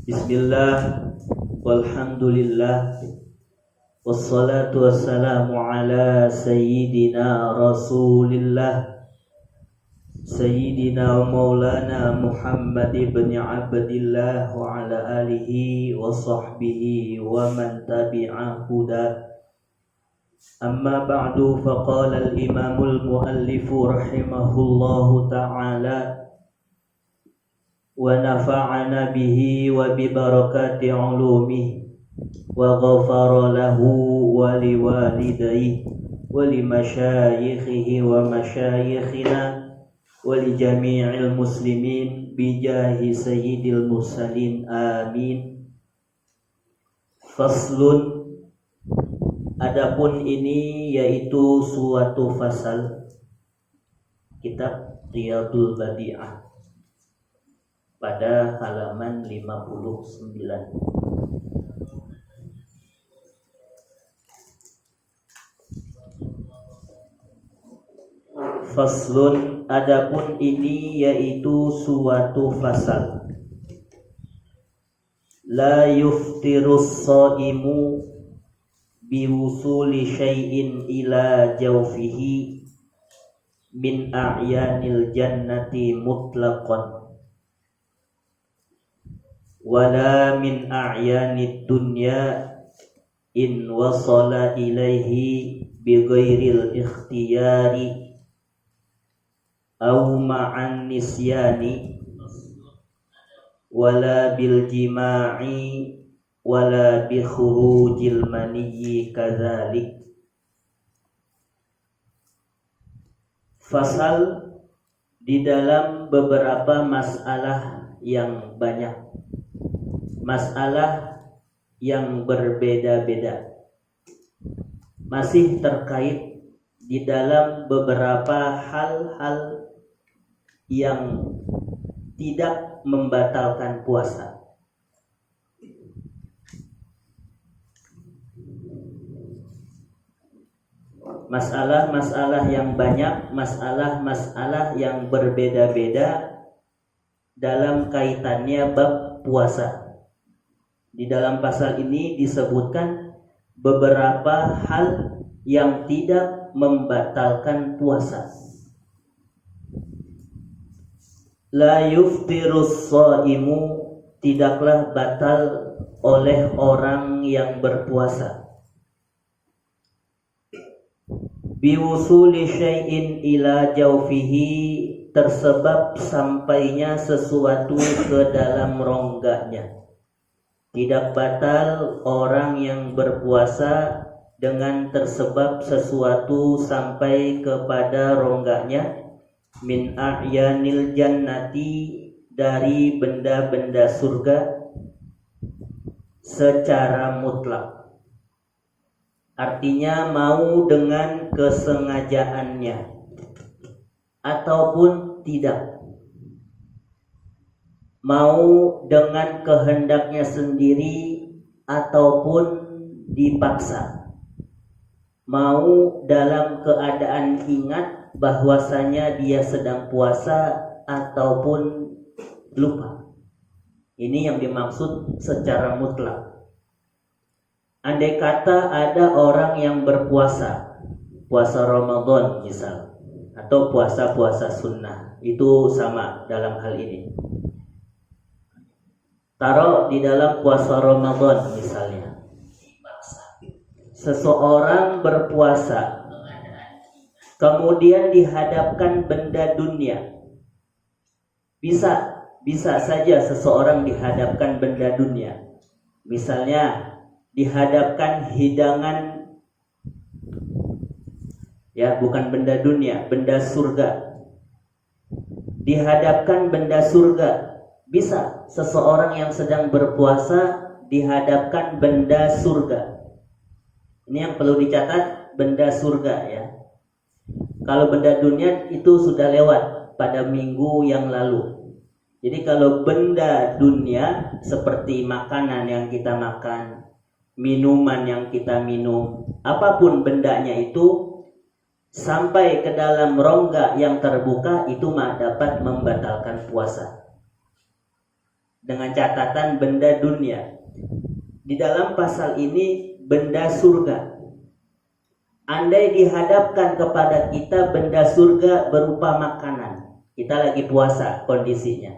Bismillah, walhamdulillah, wassalatu wassalamu ala sayyidina rasulillah, sayyidina wa maulana Muhammad ibn Abdillah wa ala alihi wa sahbihi wa man tabi'a huda. Amma ba'du, faqala al-imamul muallifu rahimahullahu ta'ala wa nafa'ana bihi wa bi barakati ulumihi wa ghafara lahu wa liwalidayhi wa li masyayikhihi wa masyayikhina wa li jami'il muslimin bi jahi sayyidil mursalin amin. Faslun, adapun ini yaitu suatu fasal kitab Riyadul Badi'ah pada halaman 59. Faslun, adapun ini yaitu suatu fasal. La yuftirus shaimu biwusuli syai'in ila jawfihi min a'yanil jannati mutlaqan wala min a'yanid dunya in wasala ilaihi bighairil ikhtiyari aw ma'an nisyani wala bil jima'i wala bi khurujil maniyyi kadzalik. Fasal di dalam beberapa masalah yang banyak, masalah yang berbeda-beda, masih terkait di dalam beberapa hal-hal yang tidak membatalkan puasa. Masalah-masalah yang banyak, masalah-masalah yang berbeda-beda dalam kaitannya bab puasa. Di dalam pasal ini disebutkan beberapa hal yang tidak membatalkan puasa. La yuftirus shaimu, tidaklah batal oleh orang yang berpuasa. Biwusuli syai'in ila jawfihi, tersebab sampainya sesuatu ke dalam rongganya. Tidak batal orang yang berpuasa dengan tersebab sesuatu sampai kepada rongganya, min a'yanil jannati, dari benda-benda surga secara mutlak. Artinya mau dengan kesengajaannya ataupun tidak, mau dengan kehendaknya sendiri ataupun dipaksa, mau dalam keadaan ingat bahwasanya dia sedang puasa ataupun lupa. Ini yang dimaksud secara mutlak. Andai kata ada orang yang berpuasa, puasa Ramadan misal, atau puasa-puasa sunnah, itu sama dalam hal ini. Taruh di dalam puasa Ramadan misalnya, seseorang berpuasa, kemudian dihadapkan benda dunia. Bisa saja seseorang dihadapkan benda dunia. Misalnya dihadapkan hidangan, ya bukan benda dunia, benda surga. Dihadapkan benda surga. Bisa seseorang yang sedang berpuasa dihadapkan benda surga. Ini yang perlu dicatat, benda surga ya. Kalau benda dunia itu sudah lewat pada minggu yang lalu. Jadi kalau benda dunia seperti makanan yang kita makan, minuman yang kita minum, apapun bendanya itu, sampai ke dalam rongga yang terbuka itu dapat membatalkan puasa. dengan catatan benda dunia. Di dalam pasal ini benda surga. Andai dihadapkan kepada kita benda surga berupa makanan, kita lagi puasa kondisinya,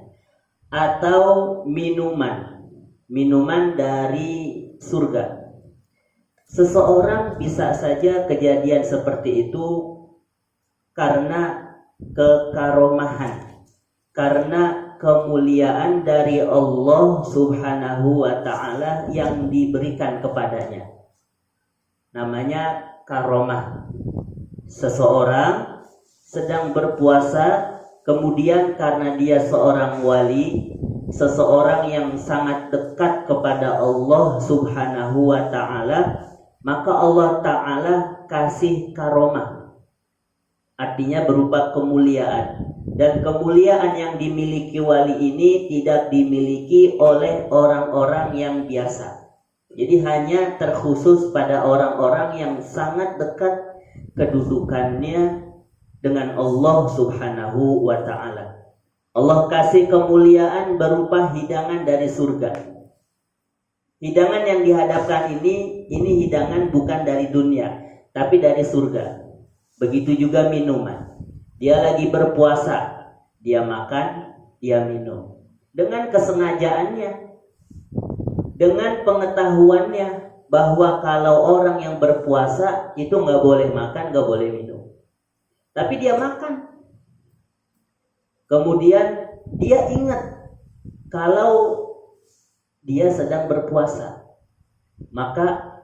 atau minuman dari surga, seseorang bisa saja kejadian seperti itu karena kekaromahan, karena kemuliaan dari Allah Subhanahu wa ta'ala yang diberikan kepadanya. Namanya karomah. Seseorang sedang berpuasa, kemudian karena dia seorang wali, seseorang yang sangat dekat kepada Allah Subhanahu wa ta'ala, maka Allah ta'ala kasih karomah, artinya berupa kemuliaan. Dan kemuliaan yang dimiliki wali ini tidak dimiliki oleh orang-orang yang biasa. Jadi hanya terkhusus pada orang-orang yang sangat dekat kedudukannya dengan Allah Subhanahu wa ta'ala. Allah kasih kemuliaan berupa hidangan dari surga. Hidangan yang dihadapkan ini hidangan bukan dari dunia, tapi dari surga. Begitu juga minuman. Dia lagi berpuasa, dia makan, dia minum. Dengan kesengajaannya, dengan pengetahuannya bahwa kalau orang yang berpuasa itu nggak boleh makan, nggak boleh minum. Tapi dia makan. Kemudian dia ingat kalau dia sedang berpuasa. Maka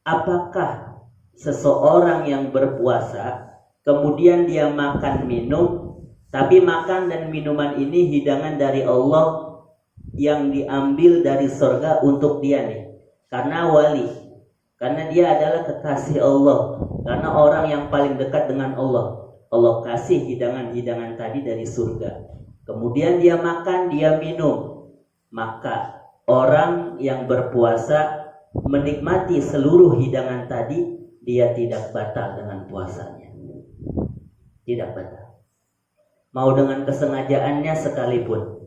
apakah seseorang yang berpuasa kemudian dia makan minum, tapi makan dan minuman ini hidangan dari Allah yang diambil dari surga untuk dia nih, karena wali, karena dia adalah kekasih Allah, karena orang yang paling dekat dengan Allah. Allah kasih hidangan-hidangan tadi dari surga, kemudian dia makan, dia minum, maka orang yang berpuasa menikmati seluruh hidangan tadi, dia tidak batal dengan puasanya. Tidak batal. Mau dengan kesengajaannya sekalipun,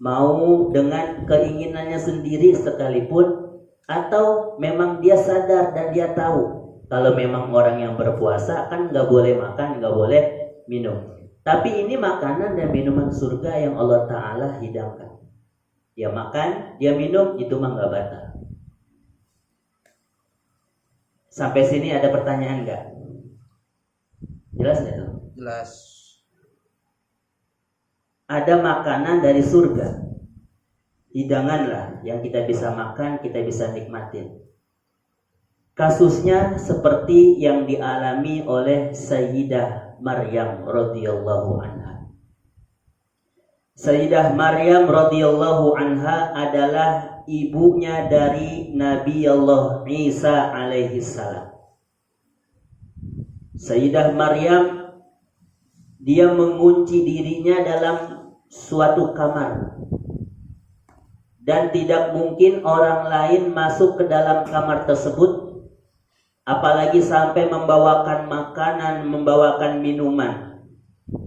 mau dengan keinginannya sendiri sekalipun, atau memang dia sadar dan dia tahu kalau memang orang yang berpuasa kan nggak boleh makan, nggak boleh minum. Tapi ini makanan dan minuman surga yang Allah Ta'ala hidangkan. Dia makan, dia minum, itu mah nggak batal. Sampai sini ada pertanyaan nggak? Jelas nggak tuh? Jelas. Ada makanan dari surga, hidangan lah yang kita bisa makan, kita bisa nikmatin. Kasusnya seperti yang dialami oleh Sayyidah Maryam radhiyallahu anha. Sayyidah Maryam radhiyallahu anha adalah ibunya dari Nabi Allah Isa alaihi salam. Sayyidah Maryam, dia mengunci dirinya dalam suatu kamar, dan tidak mungkin orang lain masuk ke dalam kamar tersebut, apalagi sampai membawakan makanan, membawakan minuman,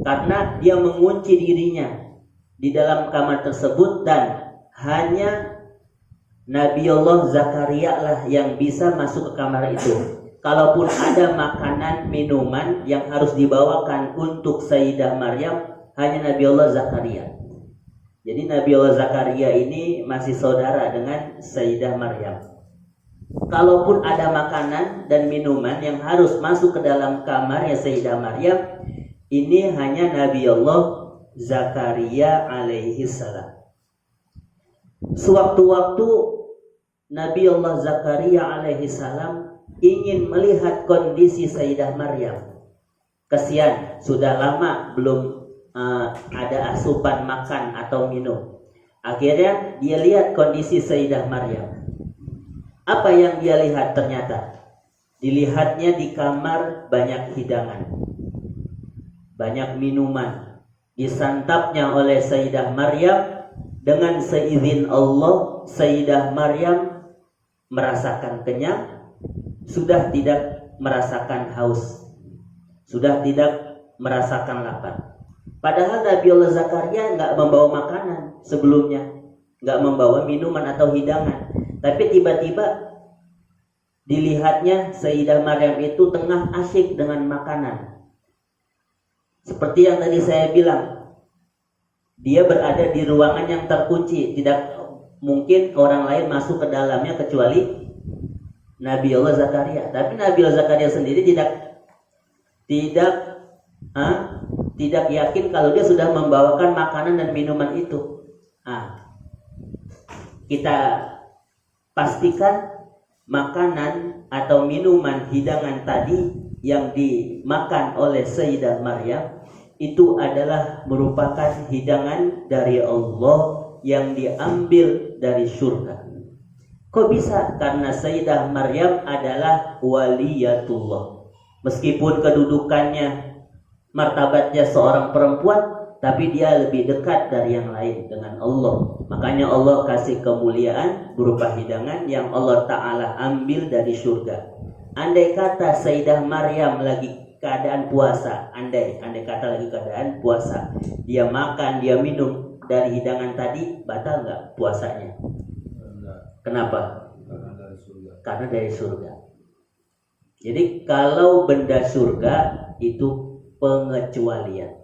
karena dia mengunci dirinya di dalam kamar tersebut, dan hanya Nabi Allah Zakaria lah yang bisa masuk ke kamar itu. Kalaupun ada makanan, minuman yang harus dibawakan untuk Sayyidah Maryam, hanya Nabi Allah Zakaria. Jadi Nabi Allah Zakaria ini masih saudara dengan Sayyidah Maryam. Kalaupun ada makanan dan minuman yang harus masuk ke dalam kamarnya Sayyidah Maryam, ini hanya Nabi Allah Zakaria alaihi salam. Sewaktu-waktu Nabi Allah Zakaria alaihi salam ingin melihat kondisi Sayyidah Maryam. Kesian, sudah lama belum ada asupan makan atau minum. Akhirnya dia lihat kondisi Sayyidah Maryam. Apa yang dia lihat ternyata? Dilihatnya di kamar banyak hidangan, banyak minuman. Disantapnya oleh Sayyidah Maryam. Dengan seizin Allah, Sayyidah Maryam merasakan kenyang, sudah tidak merasakan haus, sudah tidak merasakan lapar. Padahal Nabi Allah Zakaria nggak membawa makanan sebelumnya. nggak membawa minuman atau hidangan. Tapi tiba-tiba dilihatnya Sayyidah Maryam itu tengah asyik dengan makanan. Seperti yang tadi saya bilang, dia berada di ruangan yang terkunci, tidak mungkin orang lain masuk ke dalamnya kecuali Nabi Allah Zakaria. Tapi Nabi Allah Zakaria sendiri tidak yakin kalau dia sudah membawakan makanan dan minuman itu. Kita pastikan makanan atau minuman hidangan tadi yang dimakan oleh Sayyidah Maryam itu adalah merupakan hidangan dari Allah yang diambil dari surga. Kok bisa? Karena Sayyidah Maryam adalah waliyatullah. Meskipun kedudukannya, martabatnya seorang perempuan, tapi dia lebih dekat dari yang lain dengan Allah. Makanya Allah kasih kemuliaan berupa hidangan yang Allah Ta'ala ambil dari surga. Andai kata Sayyidah Maryam lagi keadaan puasa, andai kata lagi keadaan puasa, dia makan, dia minum dari hidangan tadi, batal nggak puasanya? Kenapa? Karena dari surga. Jadi kalau benda surga itu pengecualian.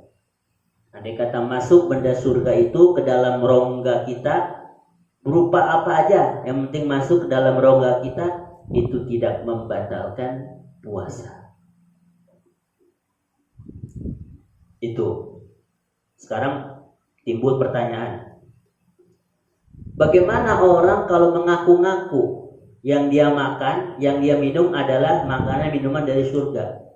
Andai kata masuk benda surga itu ke dalam rongga kita, berupa apa aja, yang penting masuk ke dalam rongga kita, itu tidak membatalkan puasa. Itu. Sekarang timbul pertanyaan, bagaimana orang kalau mengaku-ngaku yang dia makan, yang dia minum adalah makanan minuman dari surga?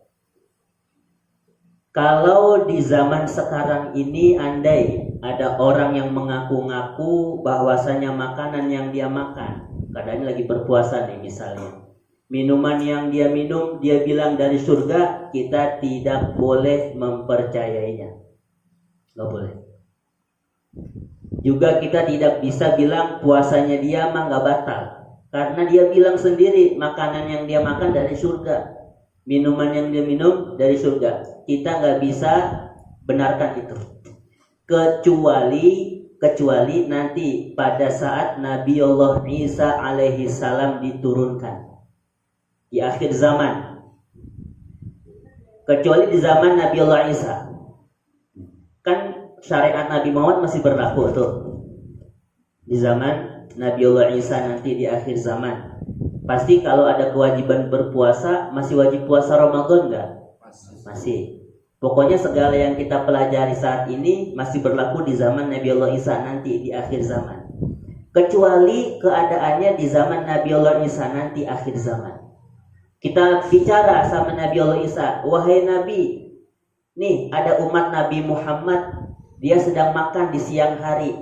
Kalau di zaman sekarang ini andai ada orang yang mengaku-ngaku bahwasanya makanan yang dia makan, keadaannya lagi berpuasa nih misalnya, minuman yang dia minum dia bilang dari surga, kita tidak boleh mempercayainya. Nggak boleh. Juga kita tidak bisa bilang puasanya dia mah nggak batal, karena dia bilang sendiri makanan yang dia makan dari surga, minuman yang dia minum dari surga. Kita nggak bisa benarkan itu, kecuali nanti pada saat Nabi Allah Isa alaihi salam diturunkan di akhir zaman. Kecuali di zaman Nabi Allah Isa, kan syariat Nabi Muhammad masih berlaku tuh. Di zaman Nabi Allah Isa nanti di akhir zaman, pasti kalau ada kewajiban berpuasa, masih wajib puasa Ramadan nggak? Masih. Pokoknya segala yang kita pelajari saat ini masih berlaku di zaman Nabi Allah Isa nanti di akhir zaman. Kecuali keadaannya di zaman Nabi Allah Isa nanti akhir zaman. Kita bicara sama Nabi Allah Isa, wahai Nabi, nih ada umat Nabi Muhammad, dia sedang makan di siang hari,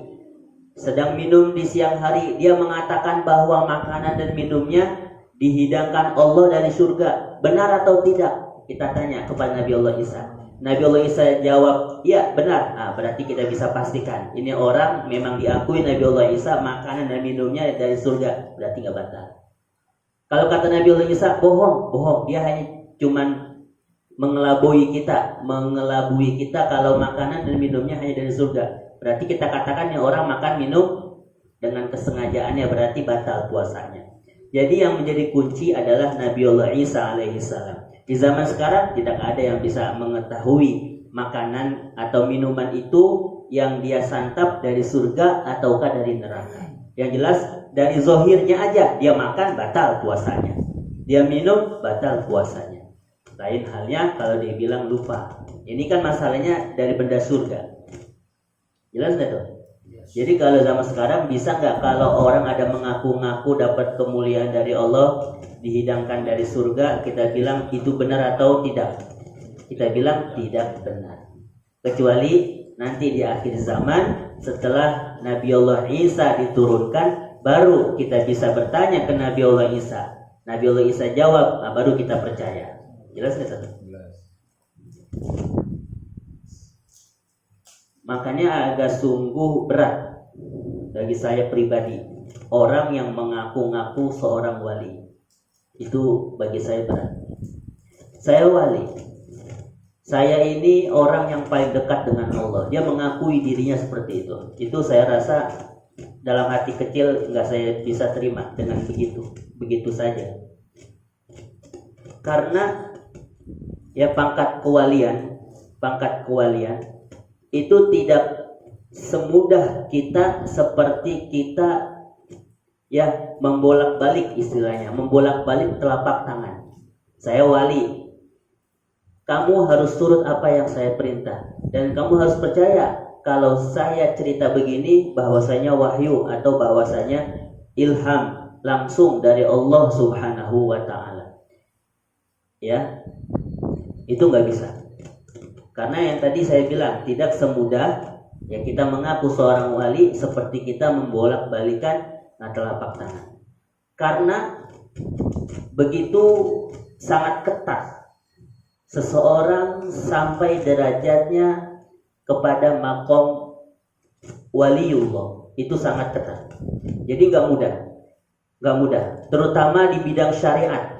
sedang minum di siang hari. Dia mengatakan bahwa makanan dan minumnya dihidangkan Allah dari surga. Benar atau tidak? Kita tanya kepada Nabi Allah Isa. Nabi Allah Isa jawab, ya benar. Berarti kita bisa pastikan ini orang memang diakui Nabi Allah Isa makanan dan minumnya dari surga. Berarti nggak batal. Kalau kata Nabi Allah Isa, bohong. Dia hanya cuman mengelabui kita kalau makanan dan minumnya hanya dari surga. Berarti kita katakan yang orang makan minum dengan kesengajaannya, berarti batal puasanya. Jadi yang menjadi kunci adalah Nabi Allah Isa alaihi salam. Di zaman sekarang tidak ada yang bisa mengetahui makanan atau minuman itu yang dia santap dari surga ataukah dari neraka. Yang jelas dari zohirnya aja dia makan, batal puasanya. Dia minum, batal puasanya. Lain halnya kalau dia bilang lupa. Ini kan masalahnya dari benda surga. Jelas nggak tuh? Jadi kalau zaman sekarang bisa nggak kalau orang ada mengaku-ngaku dapat kemuliaan dari Allah, dihidangkan dari surga, kita bilang itu benar atau tidak? Kita bilang tidak benar. Kecuali nanti di akhir zaman setelah Nabi Allah Isa diturunkan, baru kita bisa bertanya ke Nabi Allah Isa. Nabi Allah Isa jawab, baru kita percaya. Jelas nggak? Jelas. Makanya agak sungguh berat bagi saya pribadi orang yang mengaku-ngaku seorang wali. Itu bagi saya berat. Saya wali. Saya ini orang yang paling dekat dengan Allah. Dia mengakui dirinya seperti itu. Itu saya rasa dalam hati kecil nggak saya bisa terima dengan begitu saja. Karena ya pangkat kewalian itu tidak semudah kita seperti kita ya membolak-balik, istilahnya membolak-balik telapak tangan. Saya wali, kamu harus turut apa yang saya perintah, dan kamu harus percaya kalau saya cerita begini bahwasanya wahyu atau bahwasanya ilham langsung dari Allah Subhanahu wa ta'ala. Ya, itu nggak bisa. Karena yang tadi saya bilang tidak semudah ya kita mengaku seorang wali seperti kita membolak-balikan telapak tangan. Karena begitu sangat ketat seseorang sampai derajatnya kepada makom waliullah, itu sangat ketat. Jadi nggak mudah, terutama di bidang syariat.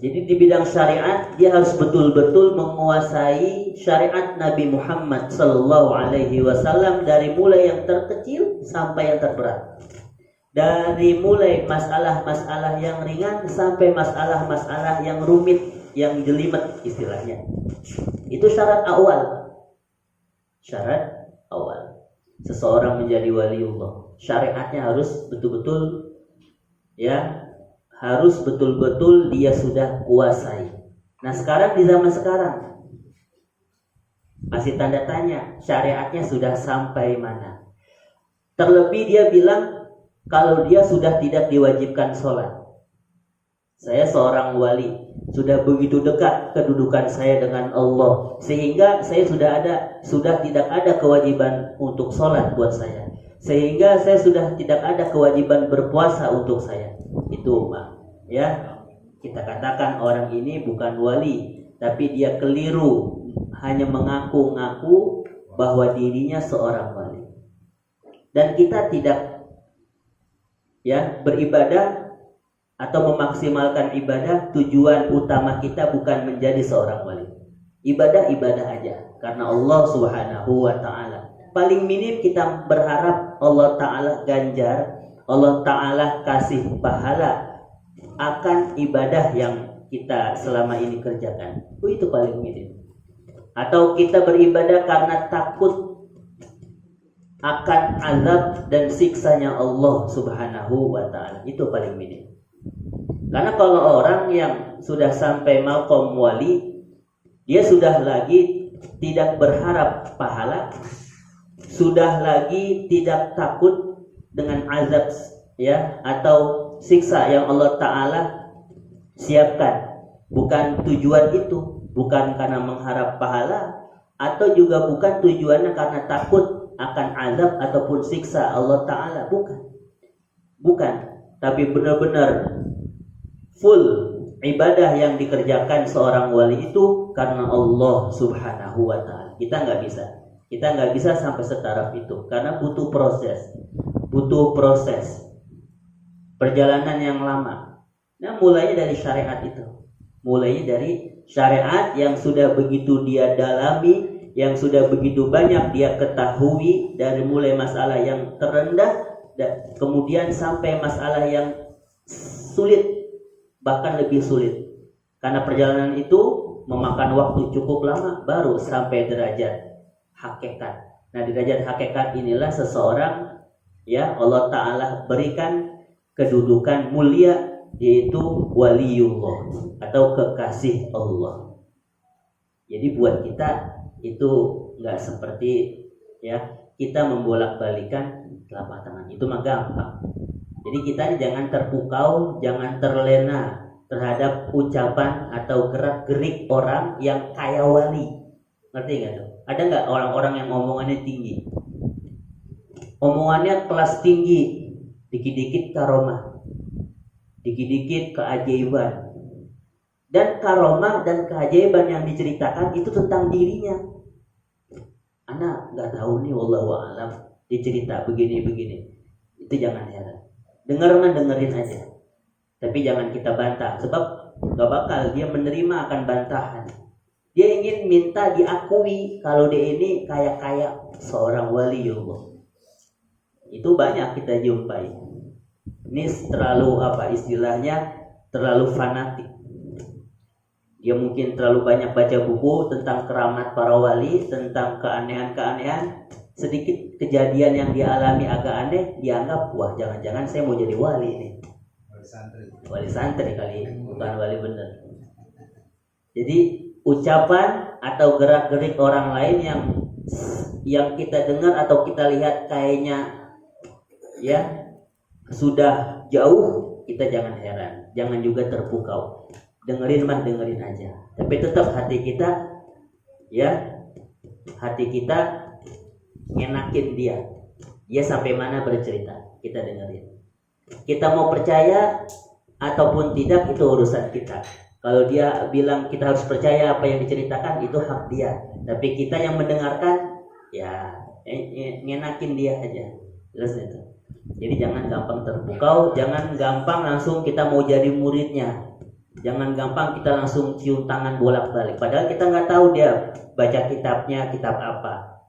Jadi di bidang syariat dia harus betul-betul menguasai syariat Nabi Muhammad Sallallahu Alaihi Wasallam dari mulai yang terkecil sampai yang terberat, dari mulai masalah-masalah yang ringan sampai masalah-masalah yang rumit, yang jelimet istilahnya. Itu syarat awal. Seseorang menjadi waliullah, syariatnya harus betul-betul ya, harus betul-betul dia sudah kuasai. Nah sekarang di zaman sekarang masih tanda tanya, syariatnya sudah sampai mana. Terlebih dia bilang kalau dia sudah tidak diwajibkan sholat. Saya seorang wali, sudah begitu dekat kedudukan saya dengan Allah, sehingga saya sudah tidak ada kewajiban untuk sholat buat saya, sehingga saya sudah tidak ada kewajiban berpuasa untuk saya. Itu ya kita katakan orang ini bukan wali, tapi dia keliru, hanya mengaku-ngaku bahwa dirinya seorang wali. Dan kita tidak ya beribadah atau memaksimalkan ibadah, tujuan utama kita bukan menjadi seorang wali. Ibadah aja karena Allah Subhanahu wa ta'ala. Paling minim kita berharap Allah ta'ala ganjar, Allah ta'ala kasih pahala akan ibadah yang kita selama ini kerjakan. Itu paling minim. Atau kita beribadah karena takut akan azab dan siksanya Allah Subhanahu wa ta'ala. Itu paling minim. Karena kalau orang yang sudah sampai maqam wali, dia sudah lagi tidak berharap pahala, sudah lagi tidak takut dengan azab ya atau siksa yang Allah Ta'ala siapkan. Bukan tujuan itu, bukan karena mengharap pahala, atau juga bukan tujuannya karena takut akan azab ataupun siksa Allah Ta'ala, bukan, tapi benar-benar full ibadah yang dikerjakan seorang wali itu karena Allah Subhanahu wa ta'ala. Kita nggak bisa sampai setaraf itu karena butuh proses perjalanan yang lama. Nah, mulainya dari syariat itu. Mulainya dari syariat yang sudah begitu dia dalami, yang sudah begitu banyak dia ketahui, dari mulai masalah yang terendah dan kemudian sampai masalah yang sulit, bahkan lebih sulit. Karena perjalanan itu memakan waktu cukup lama baru sampai derajat hakikat. Nah, di derajat hakikat inilah seseorang ya Allah Ta'ala berikan kedudukan mulia, yaitu waliullah atau kekasih Allah. Jadi buat kita itu nggak seperti ya kita membolak-balikan telapak tangan, itu mah gampang. Jadi kita jangan terpukau, jangan terlena terhadap ucapan atau gerak-gerik orang yang kaya wali. Ngerti nggak tuh? Ada nggak orang-orang yang omongannya tinggi? Omongannya kelas tinggi, dikit-dikit karomah, dikit-dikit keajaiban. Dan karomah dan keajaiban yang diceritakan itu tentang dirinya. Anak nggak tahu nih, wallahu a'lam, dicerita begini-begini. Itu jangan heran. Dengerin aja. Tapi jangan kita bantah, sebab gak bakal dia menerima akan bantahan. Dia ingin minta diakui kalau dia ini kaya-kaya seorang waliullah. Itu banyak kita jumpai. Ini terlalu istilahnya terlalu fanatik. Dia mungkin terlalu banyak baca buku tentang keramat para wali, tentang keanehan-keanehan. Sedikit kejadian yang dia alami agak aneh, dianggap wah jangan-jangan saya mau jadi wali nih. Wali santri kali, bukan wali bener. Jadi ucapan atau gerak-gerik orang lain yang kita dengar atau kita lihat kayaknya ya sudah jauh, kita jangan heran, jangan juga terpukau. Dengerin aja. Tapi tetap hati kita ngenakin dia sampai mana bercerita, kita dengerin. Kita mau percaya ataupun tidak itu urusan kita. Kalau dia bilang kita harus percaya apa yang diceritakan, itu hak dia. Tapi kita yang mendengarkan ngenakin dia aja. Jelas itu. Jadi jangan gampang terpukau, jangan gampang langsung kita mau jadi muridnya. Jangan gampang kita langsung cium tangan bolak-balik. Padahal kita nggak tahu dia baca kitabnya kitab apa.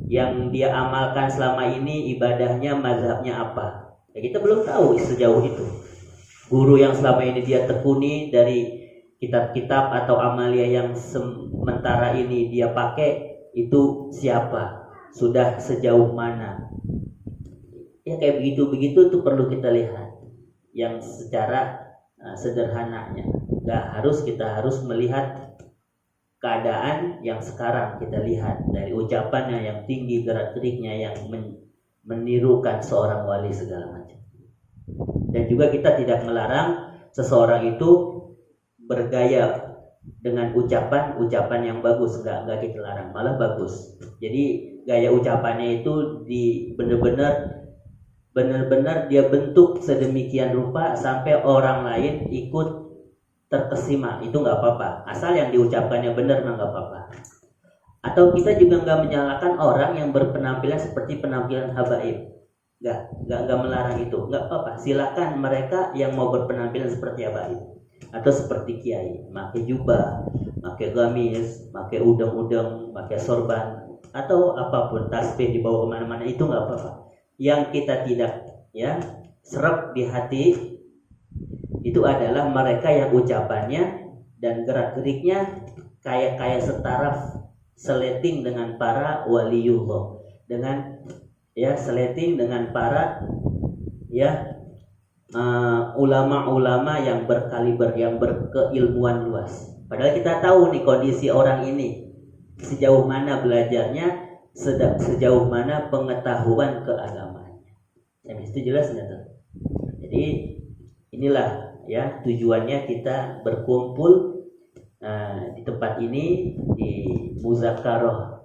Yang dia amalkan selama ini ibadahnya, mazhabnya apa. Ya, kita belum tahu sejauh itu. Guru yang selama ini dia tekuni dari kitab-kitab atau amalia yang sementara ini dia pakai itu siapa? Sudah sejauh mana? Ya kayak begitu-begitu itu perlu kita lihat. Yang secara sederhananya, kita harus melihat keadaan yang sekarang kita lihat dari ucapannya yang tinggi, gerak-geriknya yang menirukan seorang wali segala macam. Dan juga kita tidak melarang seseorang itu bergaya dengan ucapan yang bagus, enggak kita larang, malah bagus. Jadi gaya ucapannya itu benar-benar dia bentuk sedemikian rupa sampai orang lain ikut terkesima, itu nggak apa-apa, asal yang diucapkannya benar nggak apa-apa. Atau kita juga nggak menyalahkan orang yang berpenampilan seperti penampilan habaib, nggak melarang itu, nggak apa-apa. Silakan mereka yang mau berpenampilan seperti habaib atau seperti kiai, pakai jubah, pakai gamis, pakai udeng-udeng, pakai sorban atau apapun, tasbih dibawa kemana-mana, itu nggak apa-apa. Yang kita tidak serap di hati itu adalah mereka yang ucapannya dan gerak-geriknya kayak setaraf seleting dengan para waliullah, dengan seleting dengan para ulama-ulama yang berkaliber, yang berkeilmuan luas. Padahal kita tahu nih kondisi orang ini sejauh mana belajarnya, sejauh mana pengetahuan keagamaannya. Itu jelas nggak? Jadi inilah tujuannya kita berkumpul di tempat ini, di muzakarah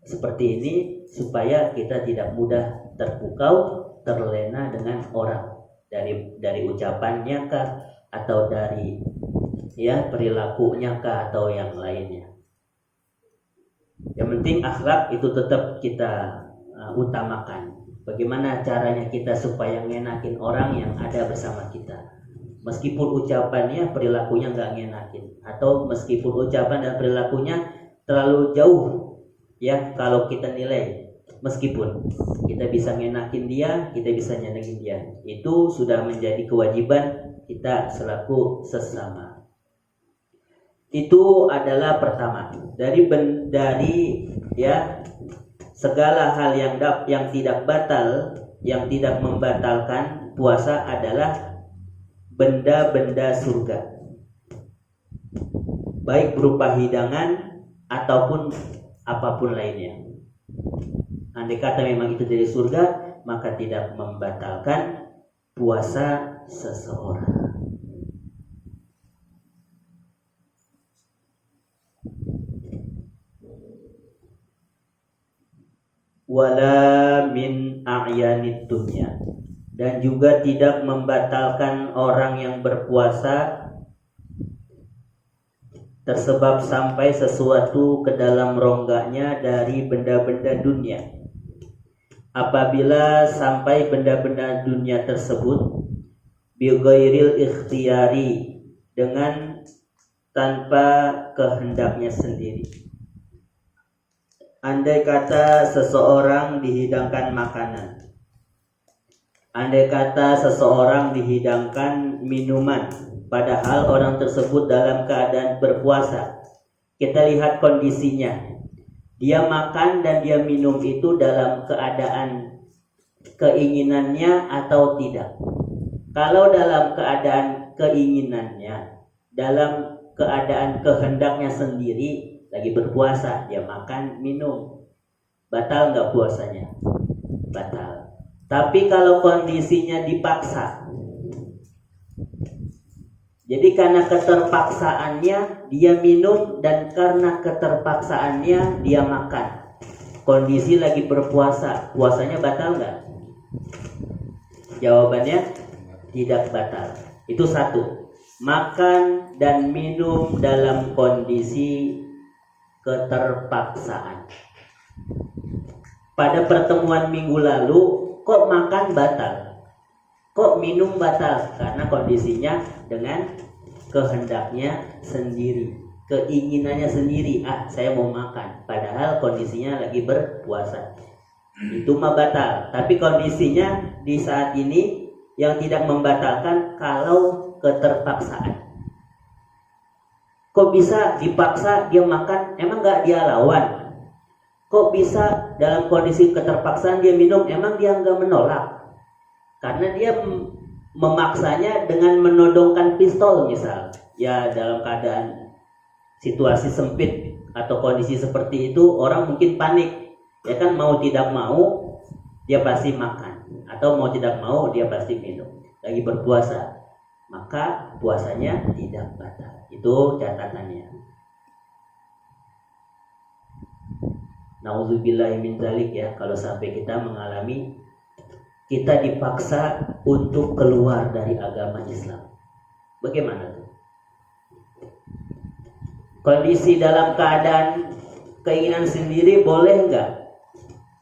seperti ini, supaya kita tidak mudah terpukau, terlena dengan orang dari ucapannya kah, atau dari perilakunya kah, atau yang lainnya. Yang penting akhlak itu tetap kita utamakan. Bagaimana caranya kita supaya ngenakin orang yang ada bersama kita, meskipun ucapannya, perilakunya nggak ngenakin, atau meskipun ucapan dan perilakunya terlalu jauh kalau kita nilai, meskipun kita bisa ngenakin dia, kita bisa nyenengin dia, itu sudah menjadi kewajiban kita selaku sesama. Itu adalah pertama dari segala hal yang tidak batal, yang tidak membatalkan puasa adalah benda-benda surga, baik berupa hidangan ataupun apapun lainnya. Andai kata memang itu dari surga, maka tidak membatalkan puasa seseorang. Wala min a'yanid dunya, dan juga tidak membatalkan orang yang berpuasa tersebab sampai sesuatu ke dalam rongganya dari benda-benda dunia. Apabila sampai benda-benda dunia tersebut bighairil ikhtiyari, dengan tanpa kehendaknya sendiri. andai kata seseorang dihidangkan makanan, andai kata seseorang dihidangkan minuman, padahal orang tersebut dalam keadaan berpuasa. Kita lihat kondisinya. Dia makan dan dia minum itu dalam keadaan keinginannya atau tidak. Kalau dalam keadaan keinginannya, dalam keadaan kehendaknya sendiri, lagi berpuasa, dia makan, minum, batal nggak puasanya? Batal. Tapi kalau kondisinya dipaksa, jadi karena keterpaksaannya dia minum dan karena keterpaksaannya dia makan. Kondisi lagi berpuasa, puasanya batal nggak? Jawabannya tidak batal. Itu satu. Makan dan minum dalam kondisi keterpaksaan. Pada pertemuan minggu lalu, kok makan batal? Kok minum batal? Karena kondisinya dengan kehendaknya sendiri, keinginannya sendiri. Saya mau makan, padahal kondisinya lagi berpuasa. Itu mah batal. Tapi kondisinya di saat ini yang tidak membatalkan kalau keterpaksaan. Kok bisa dipaksa dia makan? Emang gak dia lawan? Kok bisa dalam kondisi keterpaksaan dia minum? Emang dia gak menolak? Karena dia memaksanya dengan menodongkan pistol misal. Ya dalam keadaan situasi sempit atau kondisi seperti itu, orang mungkin panik. Ya kan, mau tidak mau dia pasti makan, atau mau tidak mau dia pasti minum. Lagi berpuasa, maka puasanya tidak batal. Itu catatannya. Nauzubillahi min dzalik ya, kalau sampai kita mengalami kita dipaksa untuk keluar dari agama Islam. Bagaimana tuh? Kondisi dalam keadaan keinginan sendiri, boleh nggak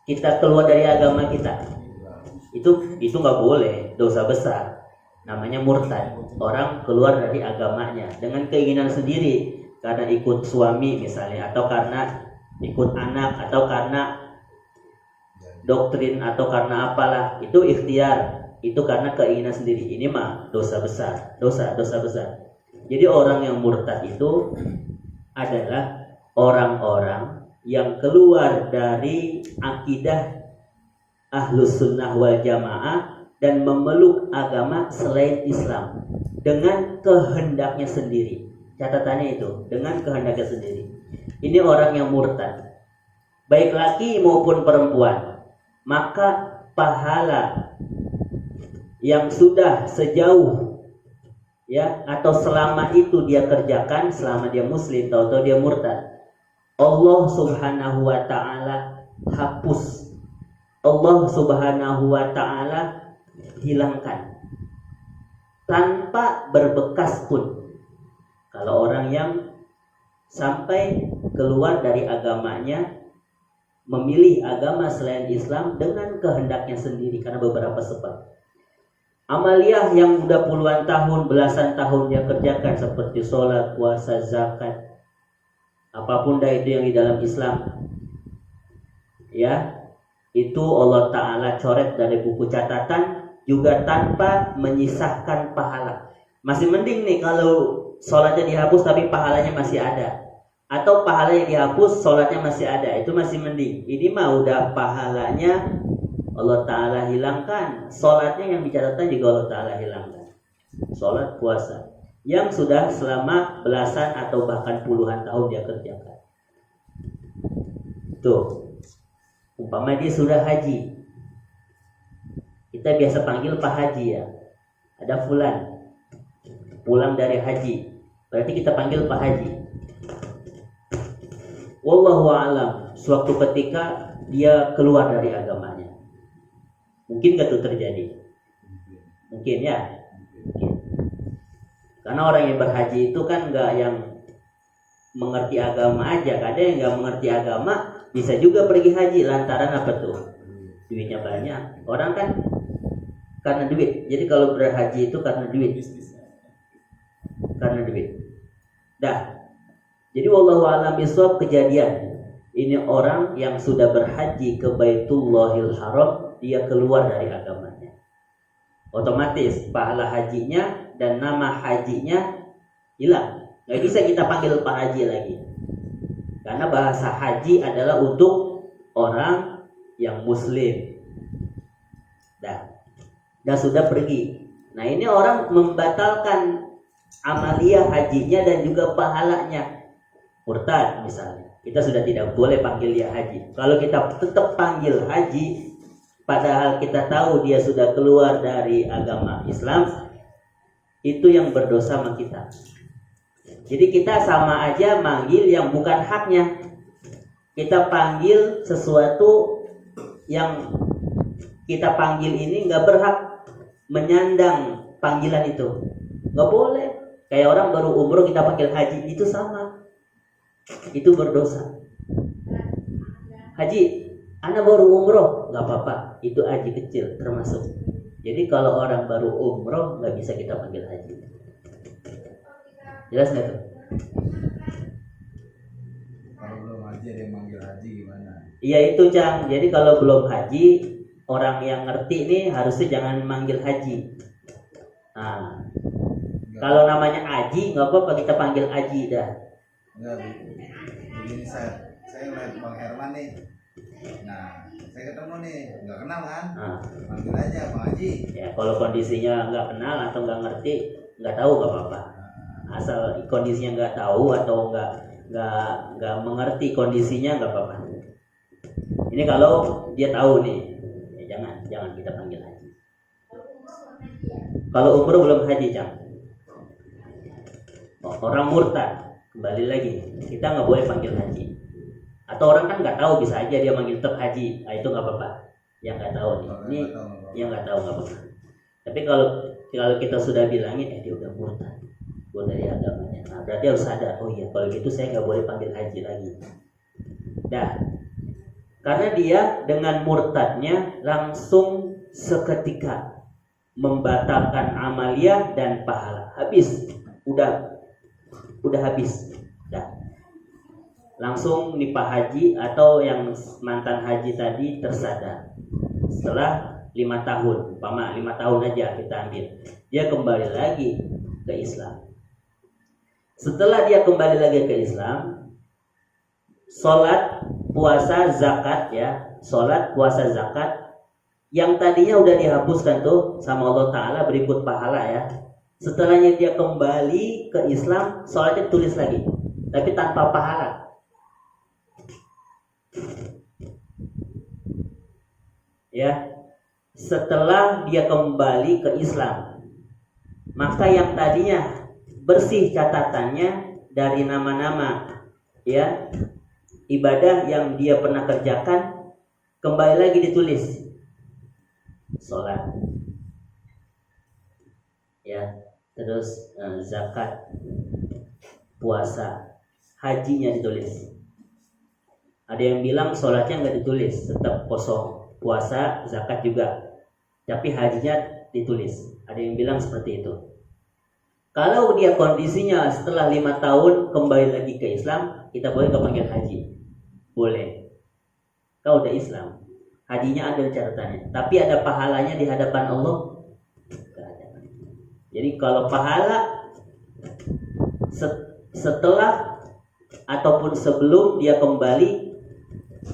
kita keluar dari agama kita? Itu nggak boleh, dosa besar. Namanya murtad. Orang keluar dari agamanya dengan keinginan sendiri, karena ikut suami misalnya, atau karena ikut anak, atau karena doktrin, atau karena apalah, itu ikhtiar, itu karena keinginan sendiri. Ini mah dosa besar, dosa besar. Jadi orang yang murtad itu adalah orang-orang yang keluar dari akidah Ahlus Sunnah wal Jamaah dan memeluk agama selain Islam dengan kehendaknya sendiri. Catatannya itu, dengan kehendaknya sendiri. Ini orang yang murtad, baik laki maupun perempuan. Maka pahala yang sudah sejauh ya, atau selama itu dia kerjakan, selama dia muslim atau dia murtad, Allah Subhanahu wa taala hapus. Allah Subhanahu wa taala hilangkan tanpa berbekas pun. Kalau orang yang sampai keluar dari agamanya, memilih agama selain Islam dengan kehendaknya sendiri karena beberapa sebab. Amaliyah yang udah puluhan tahun, belasan tahun dia kerjakan seperti sholat, puasa, zakat, apapun dah itu yang di dalam Islam, ya, itu Allah Ta'ala coret dari buku catatan juga tanpa menyisahkan pahala. Masih mending nih kalau sholatnya dihapus tapi pahalanya masih ada, atau pahalanya dihapus sholatnya masih ada, itu masih mending. Ini mah udah pahalanya Allah Ta'ala hilangkan, sholatnya yang dicatatkan juga Allah Ta'ala hilangkan. Sholat, puasa yang sudah selama belasan atau bahkan puluhan tahun dia kerjakan. Tuh, umpama dia sudah haji, kita biasa panggil Pak Haji ya. Ada fulan pulang dari haji, berarti kita panggil Pak Haji. Wallahu a'lam, suatu ketika dia keluar dari agamanya. Mungkin gak tuh terjadi? Mungkin ya. Mungkin. Karena orang yang berhaji itu kan gak yang mengerti agama aja. Kadang yang gak mengerti agama bisa juga pergi haji lantaran apa tuh? Duitnya banyak. Orang kan karena duit. Jadi kalau berhaji itu karena duit. Karena duit. Dah. Jadi wallahu a'lam bishawab, kejadian ini orang yang sudah berhaji ke Baitullahil Haram, dia keluar dari agamanya. Otomatis pahala hajinya dan nama hajinya hilang. Nggak bisa kita panggil Pak Haji lagi. Karena bahasa haji adalah untuk orang yang muslim. Dan sudah pergi. Nah, ini orang membatalkan amalia hajinya dan juga pahalanya. Murtad misalnya. Kita sudah tidak boleh panggil dia haji. Kalau kita tetap panggil haji, padahal kita tahu dia sudah keluar dari agama Islam, itu yang berdosa sama kita. Jadi kita sama aja manggil yang bukan haknya. Kita panggil sesuatu yang kita panggil ini nggak berhak menyandang panggilan itu. Nggak boleh. Kayak orang baru umroh kita panggil haji, itu sama. Itu berdosa. Haji, anak baru umroh, nggak apa-apa. Itu haji kecil termasuk. Jadi kalau orang baru umroh nggak bisa kita panggil haji. Jelas nggak tuh? Kalau belum haji ada yang manggil haji gimana? Iya itu Cang. Jadi kalau belum haji, orang yang ngerti ini harusnya jangan manggil haji. Nah, kalau namanya haji nggak apa-apa kita panggil haji dah. Enggak, begini saya ngeliat Bang Herman nih. Nah, saya ketemu nih, nggak kenal kan? Panggil aja Bang Haji. Ya, kalau kondisinya nggak kenal atau nggak ngerti, nggak tahu nggak apa-apa. Asal kondisinya nggak tahu atau nggak mengerti kondisinya nggak apa-apa. Ini kalau dia tahu nih, ya jangan kita panggil haji. Kalau umroh belum haji Cang. Orang murtad. Kembali lagi, kita nggak boleh panggil haji. Atau orang kan nggak tahu, bisa aja dia manggil tetap haji, nah itu nggak apa-apa. Yang nggak tahu nih, ini yang nggak tahu nggak apa-apa. Tapi kalau kita sudah bilangin, dia udah murtad, keluar dari agamanya. Nah berarti harus sadar, oh iya kalau gitu saya nggak boleh panggil haji lagi. Dah, karena dia dengan murtadnya langsung seketika membatalkan amalia dan pahala. Habis, udah habis. Dah. Langsung nih Pak Haji atau yang mantan haji tadi tersadar. Setelah 5 tahun, umpama 5 tahun aja kita ambil, dia kembali lagi ke Islam. Setelah dia kembali lagi ke Islam, sholat, puasa, zakat ya, sholat, puasa, zakat yang tadinya udah dihapuskan tuh sama Allah Ta'ala berikut pahala ya. Setelahnya dia kembali ke Islam, sholatnya tulis lagi, tapi tanpa pahala. Ya, setelah dia kembali ke Islam, maka yang tadinya bersih catatannya dari nama-nama ya ibadah yang dia pernah kerjakan, kembali lagi ditulis sholat ya, terus zakat, puasa, hajinya ditulis. Ada yang bilang sholatnya nggak ditulis, tetap kosong, puasa, zakat juga, tapi hajinya ditulis. Ada yang bilang seperti itu. Kalau dia kondisinya setelah 5 tahun kembali lagi ke Islam, kita boleh kepanggil haji, boleh. Kau udah Islam, hajinya ada catatannya, tapi ada pahalanya di hadapan Allah. Jadi kalau pahala setelah ataupun sebelum dia kembali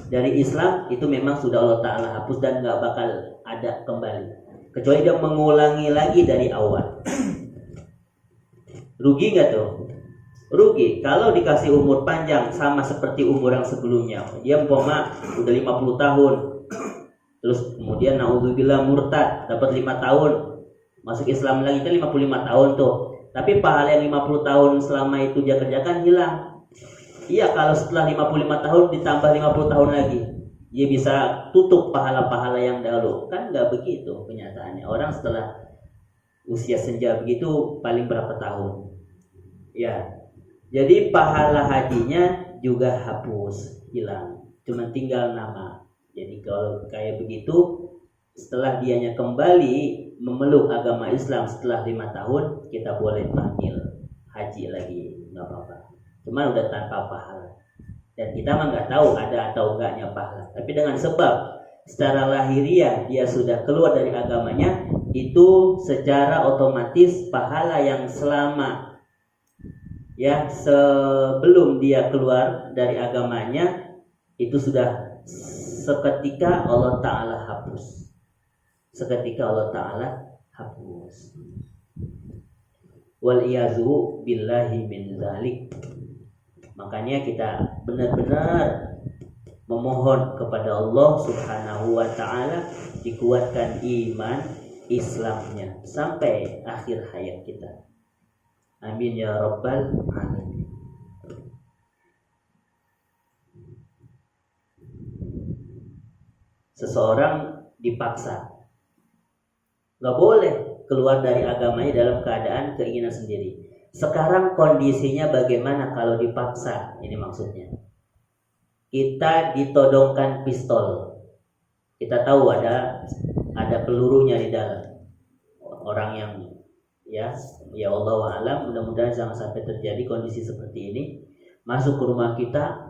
dari Islam, itu memang sudah Allah Ta'ala hapus dan gak bakal ada kembali, kecuali dia mengulangi lagi dari awal. Rugi gak tuh? Rugi. Kalau dikasih umur panjang sama seperti umur yang sebelumnya, dia umpama udah 50 tahun, terus kemudian naudzubillah murtad, dapat 5 tahun masuk Islam lagi, kan 55 tahun tuh. Tapi pahala yang 50 tahun selama itu dia kerjakan hilang. Iya, kalau setelah 55 tahun ditambah 50 tahun lagi, dia bisa tutup pahala-pahala yang dahulu. Kan nggak begitu kenyataannya. Orang setelah usia senja begitu paling berapa tahun? Ya, jadi pahala hajinya juga hapus, hilang. Cuma tinggal nama. Jadi kalau kayak begitu, setelah dianya kembali memeluk agama Islam setelah 5 tahun, kita boleh panggil haji lagi, nggak apa-apa. Cuman udah tanpa pahala. Dan kita mah nggak tahu ada atau enggaknya pahala. Tapi dengan sebab secara lahiriah dia sudah keluar dari agamanya, itu secara otomatis pahala yang selama ya sebelum dia keluar dari agamanya itu sudah seketika Allah Ta'ala hapus. Seketika Allah Ta'ala hapus. Wal-iyazu billahi min zalik. Makanya kita benar-benar memohon kepada Allah Subhanahu wa Ta'ala dikuatkan iman Islamnya sampai akhir hayat kita. Amin ya rabbal alamin. Seseorang dipaksa, nggak boleh keluar dari agamanya dalam keadaan keinginan sendiri. Sekarang kondisinya bagaimana kalau dipaksa? Ini maksudnya. Kita ditodongkan pistol. Kita tahu ada pelurunya di dalam. Orang yang ya Allah alam, mudah-mudahan jangan sampai terjadi kondisi seperti ini. Masuk ke rumah kita,